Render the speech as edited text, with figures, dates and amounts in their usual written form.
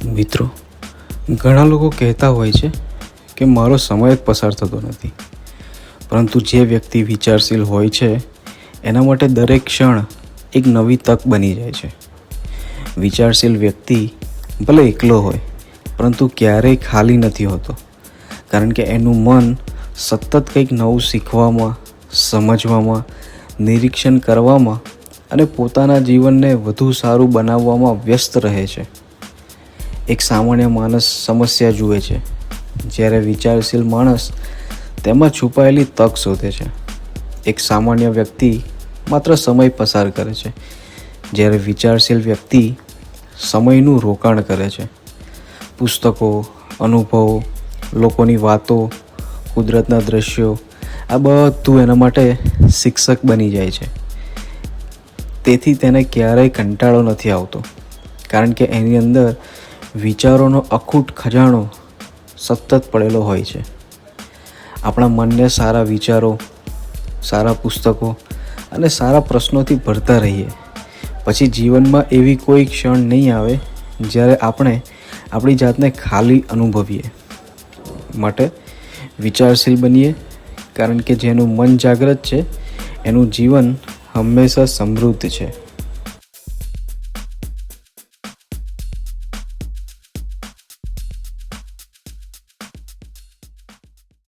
મિત્રો, ઘણા લોકો કહેતા હોય છે કે મારો સમય જ પસાર થતો નથી, પરંતુ જે વ્યક્તિ વિચારશીલ હોય છે એના માટે દરેક ક્ષણ એક નવી તક બની જાય છે. વિચારશીલ વ્યક્તિ ભલે એકલો હોય પરંતુ ક્યારેય ખાલી નથી હોતો, કારણ કે એનું મન સતત કંઈક નવું શીખવામાં, સમજવામાં, નિરીક્ષણ કરવામાં અને પોતાના જીવનને વધુ સારું બનાવવામાં વ્યસ્ત રહે છે. એક સામાન્ય માણસ સમસ્યા જુએ છે, જ્યારે વિચારશીલ માણસ તેમાં છુપાયેલી તક શોધે છે. એક સામાન્ય વ્યક્તિ માત્ર સમય પસાર કરે છે, જ્યારે વિચારશીલ વ્યક્તિ સમયનું રોકાણ કરે છે. પુસ્તકો, અનુભવો, લોકોની વાતો, કુદરતના દ્રશ્યો, આ બધું એના માટે શિક્ષક બની જાય છે. તેથી તેને ક્યારેય કંટાળો નથી આવતો, કારણ કે એની અંદર વિચારોનો અખૂટ ખજાનો સતત પડેલો હોય છે. આપણા મનને સારા વિચારો, સારા પુસ્તકો અને સારા પ્રશ્નોથી ભરતા રહીએ, પછી જીવનમાં એવી કોઈ ક્ષણ નહીં આવે જ્યારે આપણે આપણી જાતને ખાલી અનુભવીએ. માટે વિચારશીલ બનીએ, કારણ કે જેનું મન જાગૃત છે એનું જીવન હંમેશા સમૃદ્ધ છે.